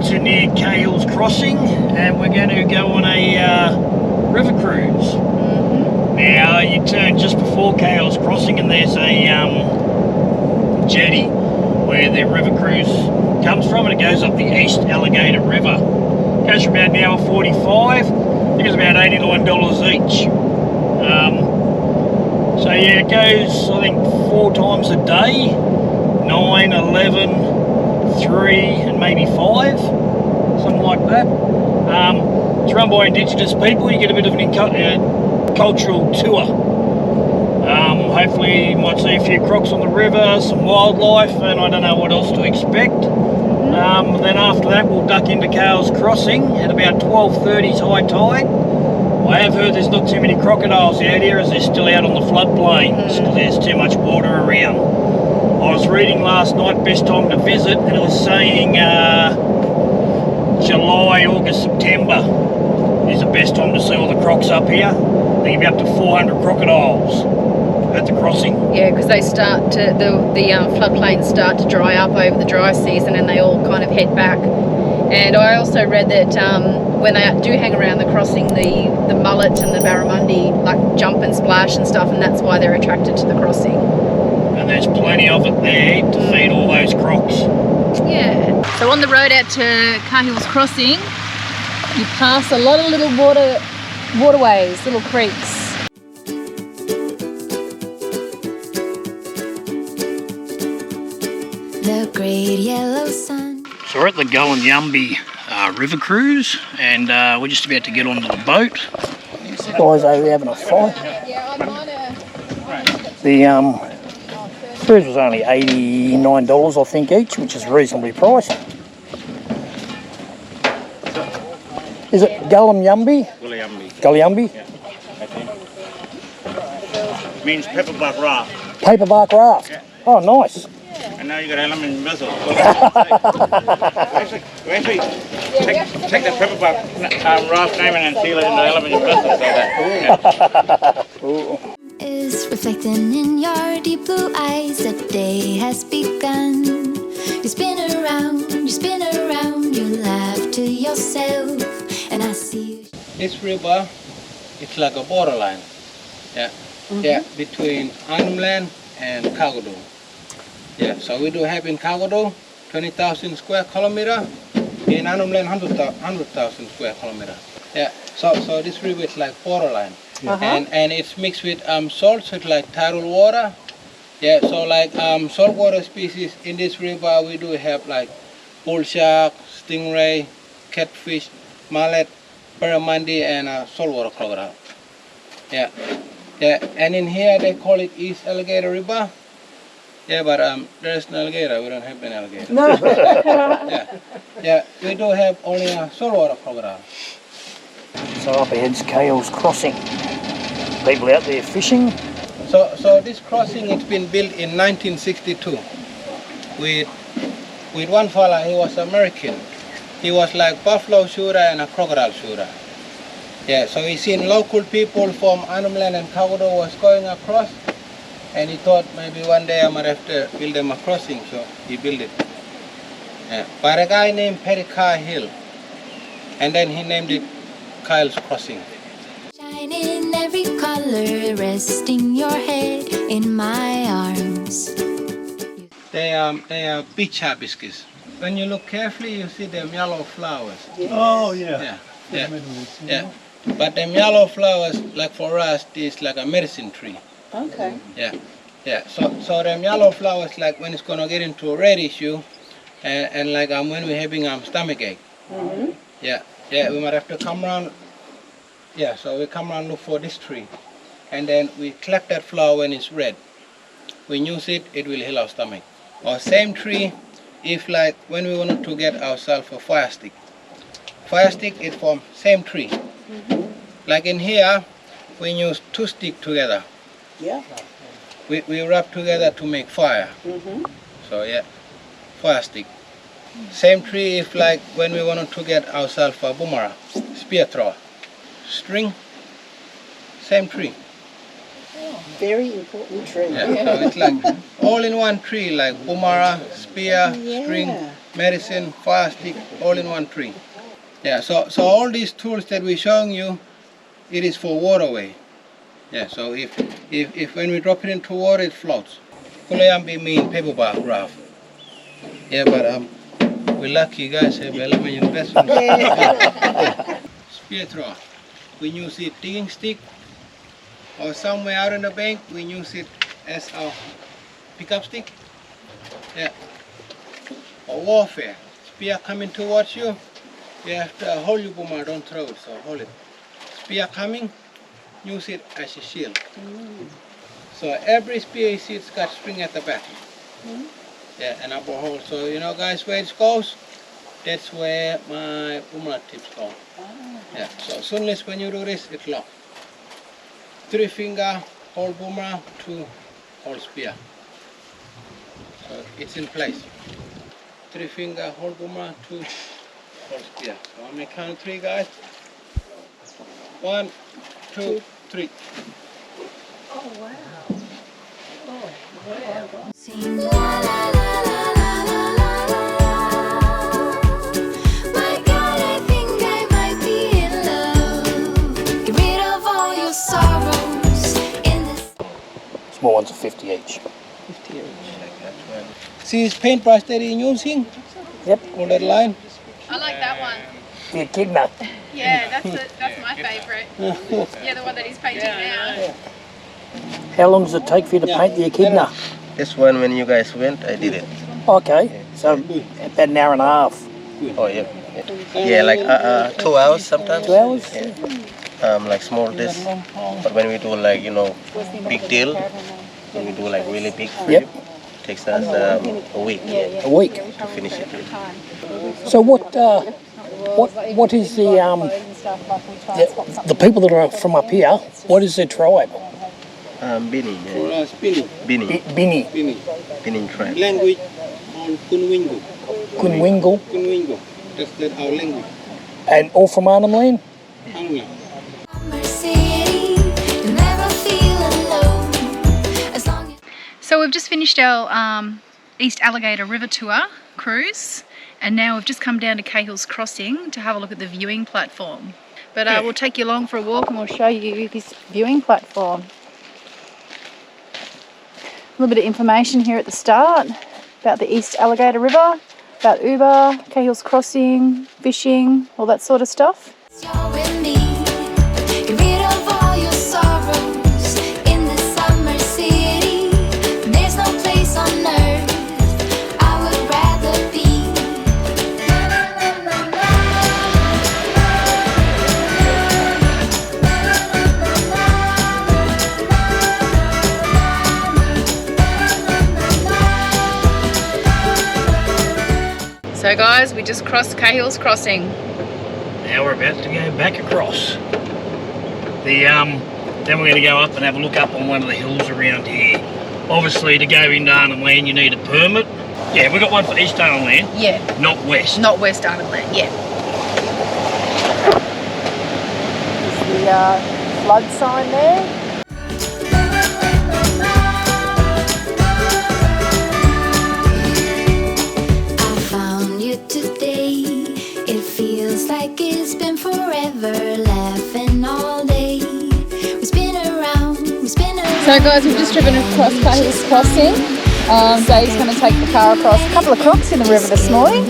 to near Cahill's Crossing, and we're going to go on a river cruise. Now you turn just before Cahill's Crossing and there's a jetty where the river cruise comes from, and it goes up the East Alligator River. It goes for about an hour 45. I think it's about $89 each. So yeah, it goes I think 4 times a day, 9, 11, 3 and maybe 5, something like that. It's run by Indigenous people. You get a bit of an cultural tour. Hopefully you might see a few crocs on the river, some wildlife, and I don't know what else to expect. Then after that we'll duck into Cahill's Crossing at about 12:30 high tide. I have heard there's not too many crocodiles out here as they're still out on the floodplains because there's too much water around. I was reading last night best time to visit, and it was saying July, August, September is the best time to see all the crocs up here. There can be up to 400 crocodiles at the crossing. Yeah, because they start to, the floodplains start to dry up over the dry season, and they all kind of head back. And I also read that when they do hang around the crossing, the mullet and the barramundi like jump and splash and stuff, and that's why they're attracted to the crossing. And there's plenty of it there to feed all those crocs. Yeah. So on the road out to Cahill's Crossing, you pass a lot of little waterways, little creeks. The great yellow sun. So we're at the Gullyumby river cruise, and we're just about to get onto the boat. Guys over there having a fight. The cruise was only $89 I think each, which is reasonably priced. Is it Gullyumby? Gullyumby? Yeah, means paperback raft. Paperback raft? Yeah. Oh, nice. And now you got element vessel. Actually, take the paperback raft name and seal it in the element vessel. Is reflecting in your deep blue eyes. The day has begun. You spin around, you laugh to yourself, and I see. This river, it's like a borderline. Yeah, yeah, between Arnhem and Kagodo. Yeah, so we do have in Kagodo 20,000 square kilometer, in Arnhem 100,000 square kilometer. Yeah, so this river is like borderline, and it's mixed with salt, so it's like tidal water. Yeah, so like saltwater species in this river we do have like bull shark, stingray, catfish, mullet, barramundi, and saltwater crocodile. Yeah, yeah, and in here they call it East Alligator River. Yeah, but there's an alligator. We don't have an alligator. No. yeah, we do have only a saltwater crocodile. So up ahead's Cahill's Crossing. People out there fishing. So this crossing, it's been built in 1962 with one fella. He was American. He was like buffalo shooter and a crocodile shooter. Yeah, so he seen local people from Arnhem and Kagodo was going across. And he thought maybe one day I might have to build them a crossing, so he built it. Yeah. By a guy named Perry Cahill, and then he named it Cahill's Crossing. Shine in every color, resting your head in my arms. They are beach hibiscus. When you look carefully, you see them yellow flowers. Oh yeah. Yeah. Yeah. But them yellow flowers, like for us, is like a medicine tree. Okay. Yeah, yeah. So them yellow flowers, like when it's gonna get into a red issue, and like when we're having stomach ache. Yeah, yeah. We might have to come around. Yeah, so we come around look for this tree, and then we collect that flower when it's red. We use it, it will heal our stomach. Or same tree, if like when we wanted to get ourselves a fire stick. Fire stick is from same tree. Like in here, we use 2 sticks together. Yeah. We rub together to make fire. So yeah, fire stick. Same tree if like when we wanted to get ourselves a boomerang, spear thrower. String, same tree. Very important tree. Yeah, so it's like all in one tree, like boomerang, spear, string, medicine, fire stick, all in one tree. Yeah, so all these tools that we're showing you, it is for waterway. Yeah, so if when we drop it into water, it floats. Kulayambi mean paperback raft. Yeah, but we're lucky, guys. Have element investment. Spear thrower. We use it digging stick, or somewhere out in the bank, we use it as our pickup stick. Yeah. Or warfare. Spear coming towards you, you have to hold your boomer, don't throw it, so hold it. Spear coming, use it as a shield. So every spear you see, it's got string at the back. Yeah, and upper hole. So you know, guys, where it goes, that's where my boomer tips go. Yeah, so as soon as when you do this, it locks. 3 finger, hold boomer, 2 hold spear. So it's in place. 3 finger, hold boomer, 2 hold spear. So I'm gonna count 3, guys. 1, 2, 3. Oh, wow. Oh, wow. Sing la la la la la la la. My God, I think I might be in love. Get rid of all your sorrows in this. Small ones are 50 each. 50 each. See his paintbrush that he's using? Yep. On that line? I like that one. The echidna. Yeah, that's my favourite. Yeah, the one that he's painting now. How long does it take for you to paint the echidna? This one, when you guys went, I did it. Okay, so about an hour and a half. Oh, yeah. Yeah, like 2 hours sometimes. 2 hours? Yeah. Like small this. But when we do like, you know, big deal, when we do like really big frame, Yep. it takes us a week A week. to finish it. So what is the people that are from up here, what is their tribe? Bini, For yeah. spinning. Bini. Bini. Bini tribe. Language on Kunwingo. Kunwingle. Kunwingo. That's our language. And all from Arnhem Land? Hungry. Summer city, you'll never feel alone. As long as So we've just finished our East Alligator River tour cruise, and now we've just come down to Cahill's Crossing to have a look at the viewing platform. But we'll take you along for a walk and we'll show you this viewing platform. A little bit of information here at the start about the East Alligator River, about Uber, Cahill's Crossing, fishing, all that sort of stuff. you're with me, get rid of all your sorrows in the summer city. There's no place on earth I would rather be. So guys, we just crossed Cahill's Crossing. Now we're about to go back across. Then we're going to go up and have a look up on one of the hills around here. Obviously, to go into Arnhem Land, you need a permit. Yeah, we got one for East Arnhem Land, Yeah, not West. not West Arnhem Land, yeah. Is the flood sign there? I found you today. It feels like it's been forever, laughing all day. We spin around, we spin around. So guys, we've just driven across Cahill's Crossing. Dave's going to take the car across. A couple of crocs in the river this morning,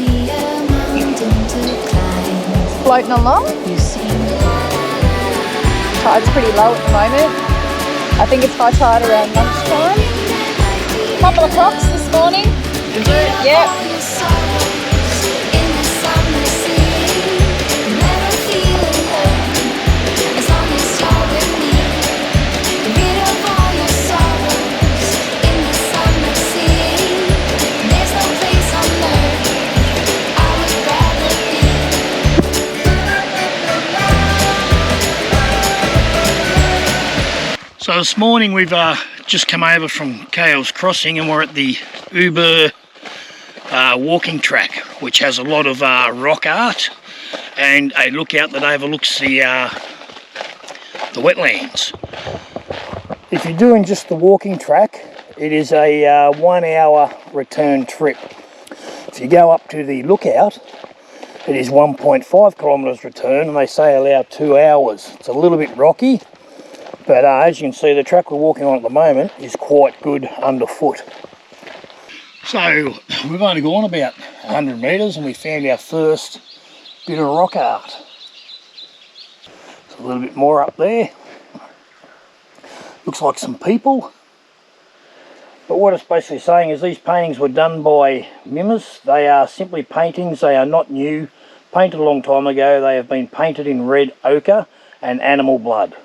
floating along. Tide's pretty low at the moment. I think it's high tide around lunchtime. A couple of crocs this morning. Yep. So this morning we've just come over from Cahill's Crossing and we're at the Uber walking track, which has a lot of rock art and a lookout that overlooks the wetlands. If you're doing just the walking track, it is a 1 hour return trip. If you go up to the lookout, it is 1.5 kilometres return, and they say allow 2 hours. It's a little bit rocky, but as you can see, the track we're walking on at the moment is quite good underfoot. So we've only gone about 100 metres and we found our first bit of rock art. There's a little bit more up there. Looks like some people. But what it's basically saying is these paintings were done by mimics. They are simply paintings, they are not new. Painted a long time ago, they have been painted in red ochre and animal blood.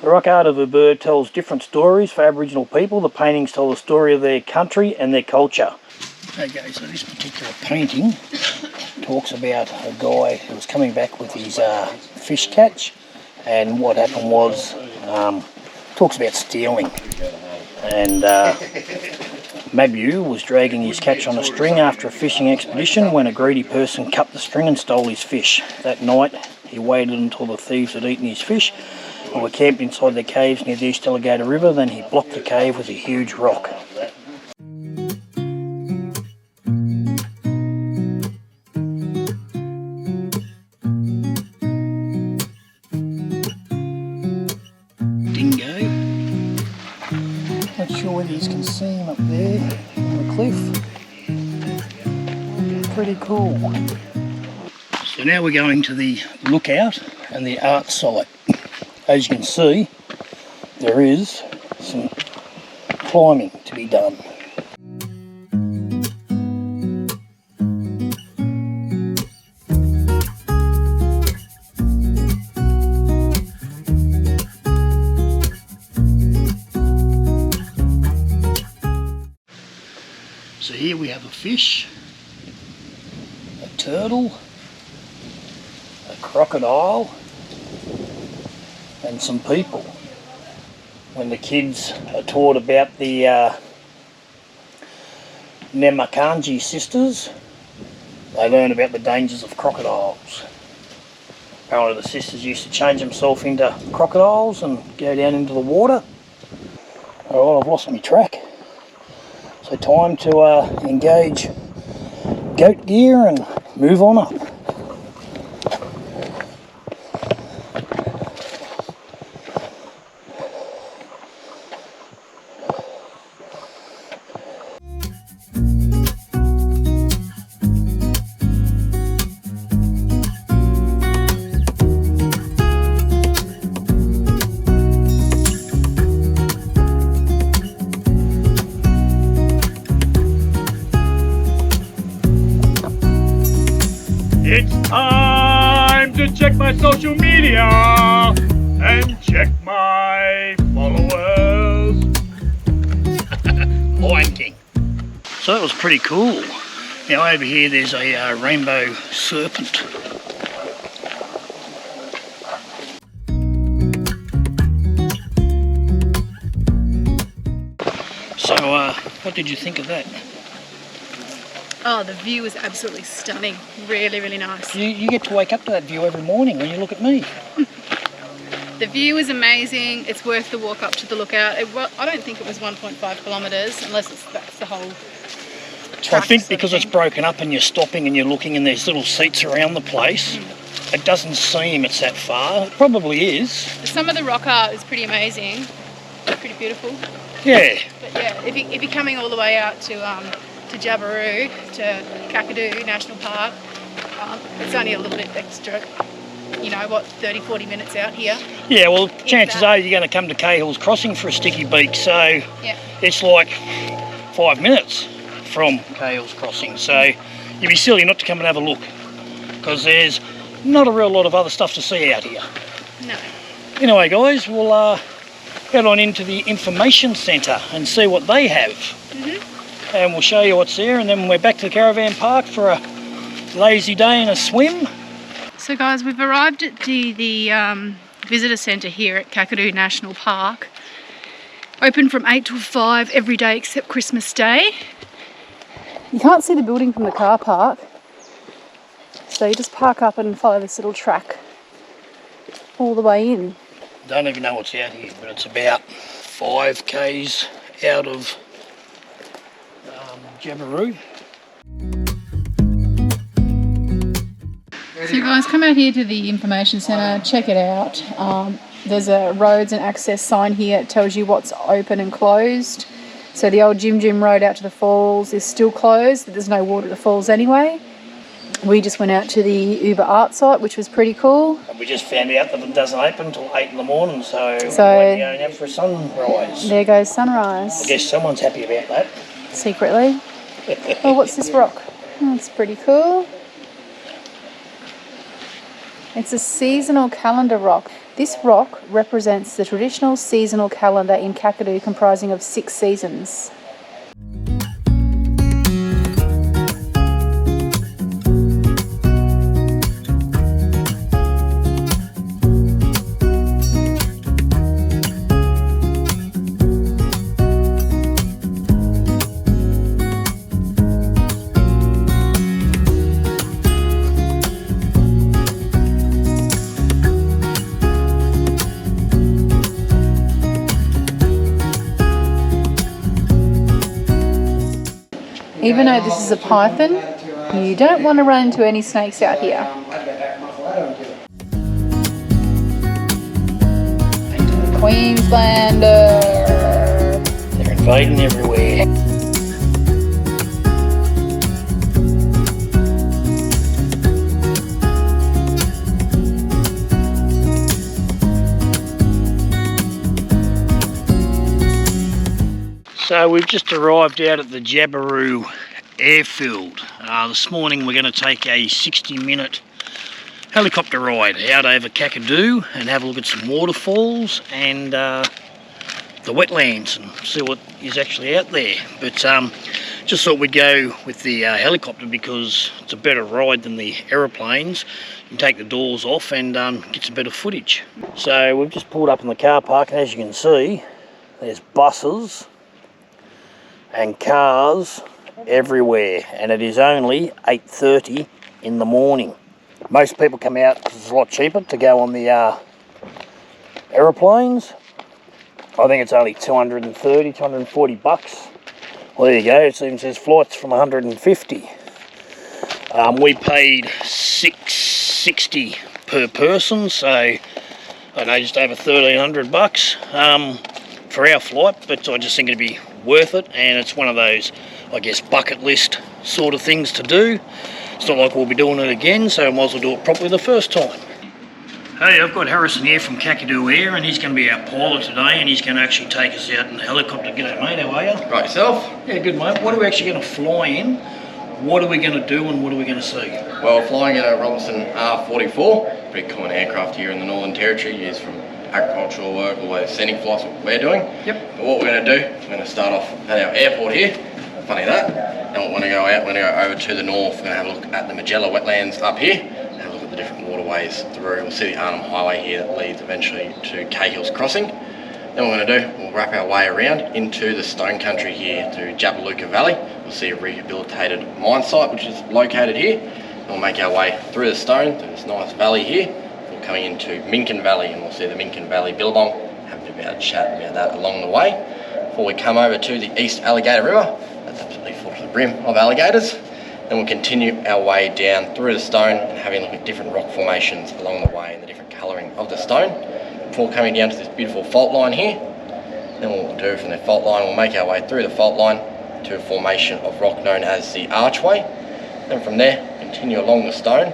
The rock art of a bird tells different stories for Aboriginal people. The paintings tell the story of their country and their culture. Okay, so this particular painting talks about a guy who was coming back with his fish catch, and what happened was, talks about stealing. And Mabu was dragging his catch on a string after a fishing expedition when a greedy person cut the string and stole his fish. That night he waited until the thieves had eaten his fish and were camped inside their caves near the East Alligator River. Then he blocked the cave with a huge rock. Dingo. Not sure whether you can see him up there on the cliff. Pretty cool. So now we're going to the lookout and the art site. As you can see, there is some climbing to be done. So here we have a fish, a turtle, a crocodile, and some people. When the kids are taught about the Nemakanji sisters, they learn about the dangers of crocodiles. Apparently the sisters used to change themselves into crocodiles and go down into the water. Alright, I've lost my track. So time to engage goat gear and move on up. It's time to check my social media and check my followers. Lion King. So that was pretty cool. Now over here there's a rainbow serpent. So what did you think of that? Oh, the view is absolutely stunning. Really, really nice. You get to wake up to that view every morning when you look at me. The view is amazing. It's worth the walk up to the lookout. I don't think it was 1.5 kilometres, unless that's the whole track. I think because it's broken up and you're stopping and you're looking and there's little seats around the place, it doesn't seem it's that far. It probably is. Some of the rock art is pretty amazing. Pretty beautiful. Yeah. But yeah, if you're coming all the way out to Jabiru, to Kakadu National Park, it's only a little bit extra, 30-40 minutes out here. Yeah, well, chances are you're going to come to Cahill's Crossing for a sticky beak, so yeah. It's like 5 minutes from Cahill's Crossing, so you'd be silly not to come and have a look, because there's not a real lot of other stuff to see out here. No. Anyway guys, we'll head on into the information centre and see what they have. And we'll show you what's there, and then we're back to the caravan park for a lazy day and a swim. So guys, we've arrived at the visitor centre here at Kakadu National Park. Open from 8 till 5 every day except Christmas Day. You can't see the building from the car park, so you just park up and follow this little track all the way in. Don't even know what's out here, but it's about 5 k's out of Jabberoo. So guys, come out here to the information centre, check it out. There's a roads and access sign here. It tells you what's open and closed. So the old Jim Road out to the falls is still closed. There's no water at the falls anyway. We just went out to the Uber art site, which was pretty cool. And we just found out that it doesn't open until 8 in the morning, so we're going out for a sunrise. There goes sunrise. I guess someone's happy about that. Secretly. Oh, what's this rock? Oh, it's pretty cool. It's a seasonal calendar rock. This rock represents the traditional seasonal calendar in Kakadu, comprising of 6 seasons. Even though this is a python, you don't want to run into any snakes out here. Queenslander! They're invading everywhere. So we've just arrived out at the Jabberoo airfield. This morning we're going to take a 60-minute helicopter ride out over Kakadu and have a look at some waterfalls and the wetlands and see what is actually out there. But just thought we'd go with the helicopter because it's a better ride than the aeroplanes. You can take the doors off and get some better footage. So we've just pulled up in the car park, and as you can see, there's buses and cars everywhere, and it is only 8:30 in the morning. Most people come out because it's a lot cheaper to go on the aeroplanes. I think it's only 230, 240 bucks. Well, there you go. It even says flights from 150. We paid $660 per person, so I know just over 1,300 bucks for our flight, but I just think it'd be worth it, and it's one of those, I guess, bucket list sort of things to do. It's not like we'll be doing it again, so I might as well do it properly the first time. Hey, I've got Harrison here from Kakadu Air, and he's going to be our pilot today, and he's going to actually take us out in the helicopter. G'day mate, how are you? Right, yourself? Yeah, good mate. What are we actually going to fly in? What are we going to do and what are we going to see? Well, flying in a Robinson R44, pretty common aircraft here in the Northern Territory, used from agricultural work all the way to scenic flights, what we're doing. Yep. But what we're going to do, we're going to start off at our airport here, funny that, and we're going to go out, we're going to go over to the north, we're going to have a look at the Magella wetlands up here, and have a look at the different waterways through. We'll see the Arnhem Highway here that leads eventually to Cahill's Crossing. Then what we're going to do, we'll wrap our way around into the stone country here through Jabaluka Valley. We'll see a rehabilitated mine site which is located here. Then we'll make our way through the stone, through this nice valley here. We're coming into Minkin Valley, and we'll see the Minkin Valley Billabong, have a bit of a chat about that along the way. Before we come over to the East Alligator River, that's absolutely full to the brim of alligators. Then we'll continue our way down through the stone and having a look at different rock formations along the way and the different colouring of the stone. Before coming down to this beautiful fault line here, then what we'll do from the fault line, we'll make our way through the fault line to a formation of rock known as the Archway. Then from there, continue along the stone,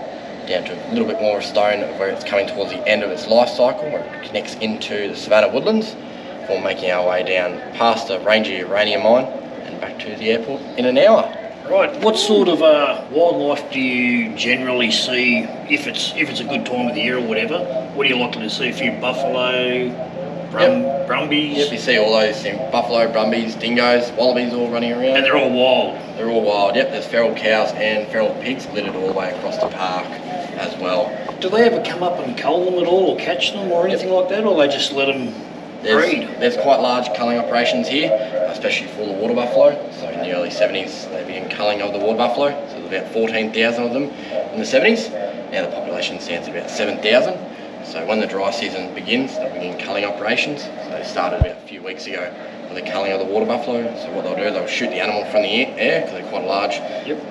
down to a little bit more of stone where it's coming towards the end of its life cycle, where it connects into the Savannah woodlands, before making our way down past the Ranger uranium mine and back to the airport in an hour. Right, what sort of wildlife do you generally see if it's a good time of the year or whatever? What are you likely to see? A few buffalo, brumbies? Yep, you see all those buffalo, brumbies, dingoes, wallabies all running around. And they're all wild? They're all wild, yep. There's feral cows and feral pigs littered all the way across the park as well. Do they ever come up and cull them at all or catch them or anything like that, or they just let them breed? There's quite large culling operations here, especially for the water buffalo. So in the early 70s, they began culling of the water buffalo. So there's about 14,000 of them in the 70s. Now the population stands at about 7,000. So when the dry season begins, they'll begin culling operations. So they started about a few weeks ago with the culling of the water buffalo. So what they'll do, they'll shoot the animal from the air, because they're quite a large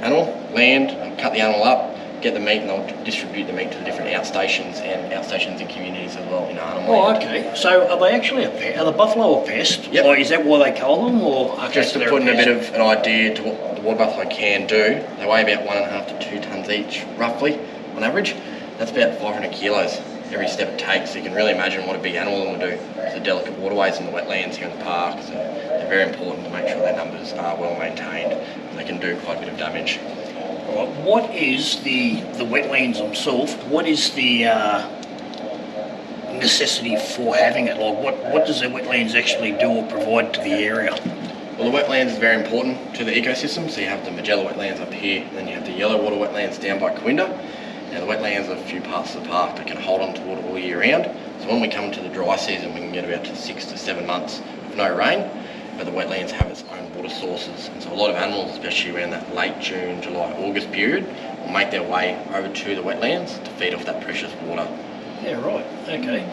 animal, land, and cut the animal up, get the meat, and they'll distribute the meat to the different outstations in communities as well in Arnhem Land. Okay. So are they actually are the buffalo a pest? Yep. Or is that why they cull them? Or Just to put in a bit of an idea to what the water buffalo can do, they weigh about 1.5 to 2 tonnes each, roughly, on average. That's about 500 kilos every step it takes. So you can really imagine what a big animal will do. It's the delicate waterways in the wetlands here in the park, so they're very important to make sure their numbers are well maintained, and they can do quite a bit of damage. Right. What is the wetlands themselves? What is the necessity for having it? Like, what does the wetlands actually do or provide to the area? Well, the wetlands is very important to the ecosystem. So you have the Magella wetlands up here, and then you have the yellow water wetlands down by Corinda. Now the wetlands are a few parts of the park that can hold on to water all year round. So when we come to the dry season, we can get about 6 to 7 months of no rain, but the wetlands have its own water sources. And so a lot of animals, especially around that late June, July, August period, will make their way over to the wetlands to feed off that precious water. Yeah, right. Okay.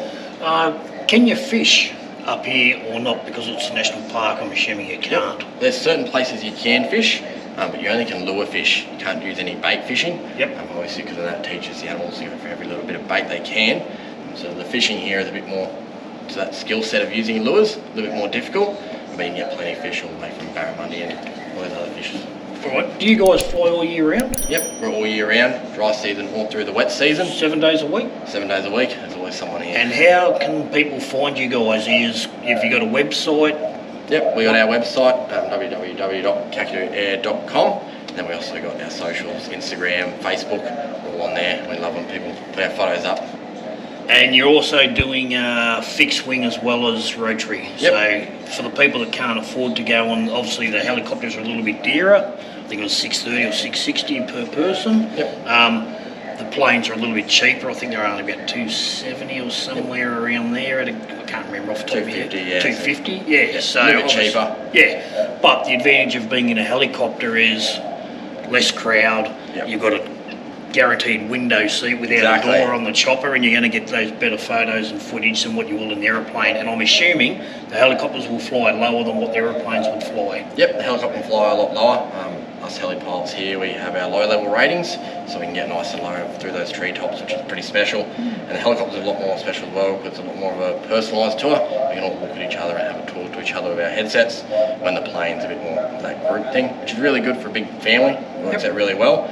Can you fish up here or not, because it's a national park? I'm assuming you can't. Yep. There's certain places you can fish, but you only can lure fish. You can't use any bait fishing. Yep. Obviously, because that teaches the animals to go for every little bit of bait they can. So the fishing here is a bit more to that skill set of using lures, a little bit more difficult, but you can get plenty of fish all the way from barramundi and all those other fishes. Right. Do you guys fly all year round? Yep, we're all year round, dry season all through the wet season. 7 days a week? 7 days a week, there's always someone here. And how can people find you guys? Have you got a website? Yep, we got our website, www.kakiduair.com. Then we also got our socials, Instagram, Facebook, all on there. We love when people put our photos up. And you're also doing fixed wing as well as rotary. Yep. So for the people that can't afford to go on, obviously the helicopters are a little bit dearer. I think it was $630 or $660 per person. Yep. The planes are a little bit cheaper. I think they're only about $270 or somewhere around there. I can't remember off the top of my head. $250, yeah. Yeah, So a little bit cheaper. Yeah, but the advantage of being in a helicopter is less crowd. Yep. You've got a guaranteed window seat without a door on the chopper, and you're going to get those better photos and footage than what you will in the aeroplane. And I'm assuming the helicopters will fly lower than what the aeroplanes would fly. Yep, the helicopter can fly a lot lower. Us heli pilots here, we have our low level ratings, so we can get nice and low through those treetops, which is pretty special. And the helicopter's a lot more special as well, because it's a lot more of a personalised tour. We can all look at each other and have a talk to each other with our headsets, when the plane's a bit more of that group thing, which is really good for a big family. It works out really well.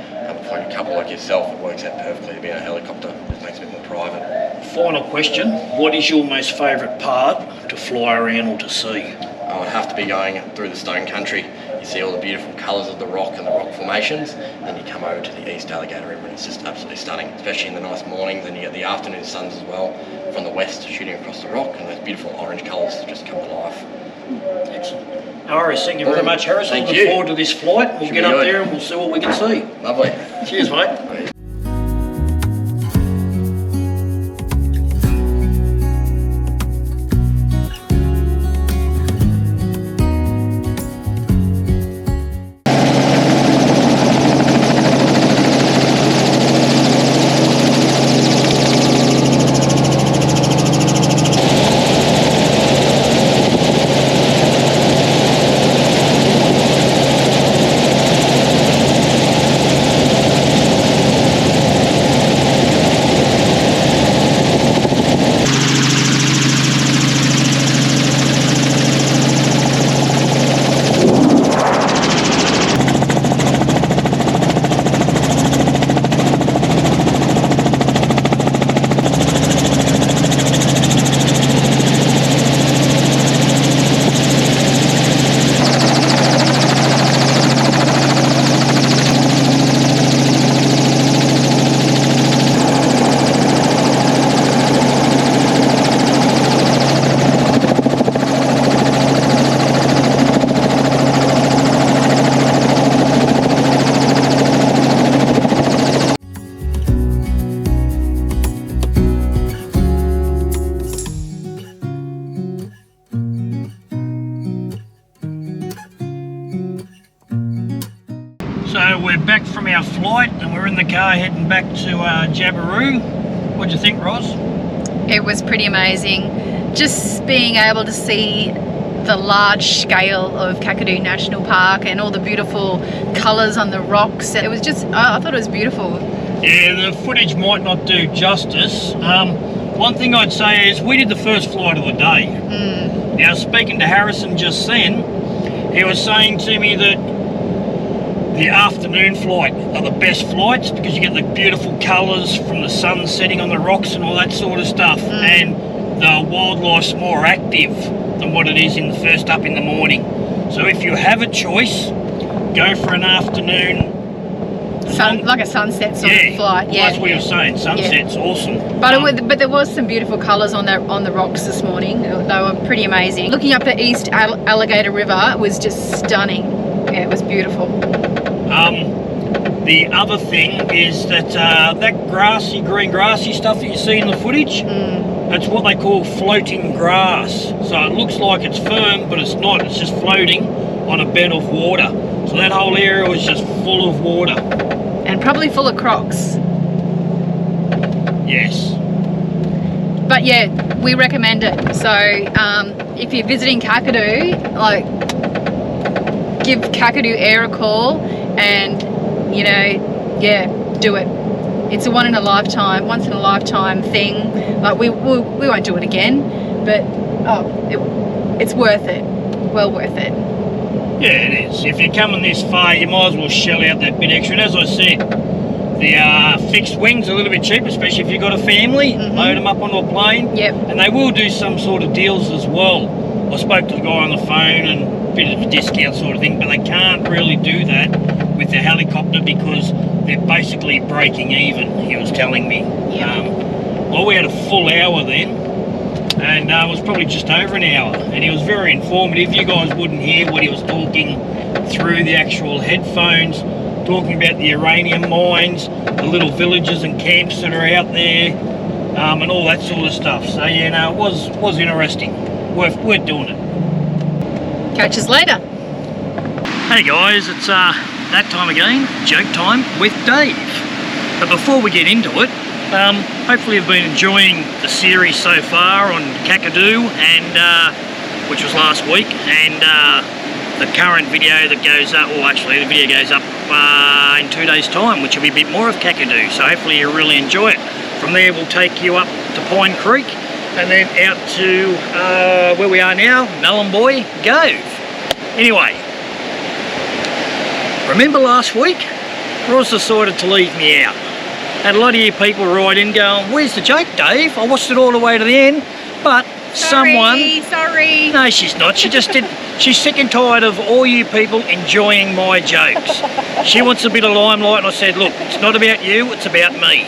For a couple like yourself, it works out perfectly to be in a helicopter. It makes it a bit more private. Final question, what is your most favourite part to fly around or to see? I would have to be going through the stone country. You see all the beautiful colours of the rock and the rock formations, then you come over to the East Alligator River, and it's just absolutely stunning, especially in the nice mornings, and you get the afternoon suns as well from the west shooting across the rock, and those beautiful orange colours just come to life. Excellent. Alright, thank you very much, Harris. I'm looking forward to this flight. We'll get up there and we'll see what we can see. Lovely. Cheers, mate. So we're back from our flight and we're in the car heading back to Jabiru. What do you think, Roz? It was pretty amazing. Just being able to see the large scale of Kakadu National Park and all the beautiful colours on the rocks. It was just, I thought it was beautiful. Yeah, the footage might not do justice. One thing I'd say is we did the first flight of the day. Now, speaking to Harrison just then, he was saying to me that the afternoon flight are the best flights because you get the beautiful colours from the sun setting on the rocks and all that sort of stuff. And the wildlife's more active than what it is in the first up in the morning. So if you have a choice, go for an afternoon. Like a sunset sort of flight. Well, that's what you're saying. Sunset's awesome. But there was some beautiful colours on the rocks this morning. They were pretty amazing. Looking up the East Alligator River was just stunning. Yeah, it was beautiful. The other thing is that that green grassy stuff that you see in the footage, that's what they call floating grass. So it looks like it's firm, but it's not. It's just floating on a bed of water. So that whole area was just full of water. And probably full of crocs. Yes. But yeah, we recommend it. So if you're visiting Kakadu, like, give Kakadu Air a call and, you know, yeah, do it. It's a once in a lifetime thing. Like we won't do it again, but it's worth it. Well worth it. Yeah, it is. If you're coming this far, you might as well shell out that bit extra. And as I said, the fixed wings are a little bit cheap, especially if you've got a family. Load them up onto a plane. Yep. And they will do some sort of deals as well. I spoke to the guy on the phone and a bit of a discount sort of thing, but they can't really do that with the helicopter because they're basically breaking even, he was telling me. Well, we had a full hour then, and it was probably just over an hour, and he was very informative. You guys wouldn't hear what he was talking through the actual headphones, talking about the uranium mines, the little villages and camps that are out there, and all that sort of stuff. So yeah, no, it was interesting. Worth doing it. Catch us later. Hey guys, it's that time again, joke time with Dave. But before we get into it, hopefully you've been enjoying the series so far on Kakadu, and which was last week, and the current video that goes up, or actually the video goes up in 2 days time, which will be a bit more of Kakadu, so hopefully you really enjoy it. From there we'll take you up to Pine Creek and then out to where we are now, Nullumboy Cove. Anyway, remember last week? Roz decided to leave me out. And a lot of you people write in going, where's the joke, Dave? I watched it all the way to the end, but Sorry. No, she's not. She just did. She's sick and tired of all you people enjoying my jokes. She wants a bit of limelight, and I said, look, it's not about you, it's about me.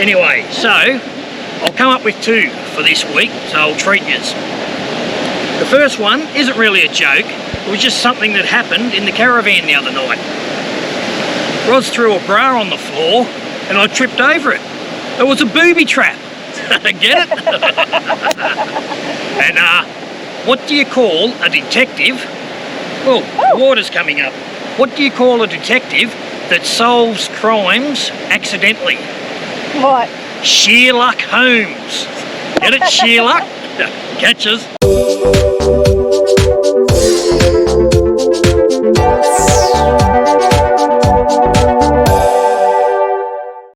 Anyway, so I'll come up with two for this week, so I'll treat yous. The first one isn't really a joke. It was just something that happened in the caravan the other night. Roz threw a bra on the floor, and I tripped over it. It was a booby trap. Get it? And what do you call a detective? Oh, water's coming up. What do you call a detective that solves crimes accidentally? What? Sherlock Holmes. Get it, Sherlock? Catch us.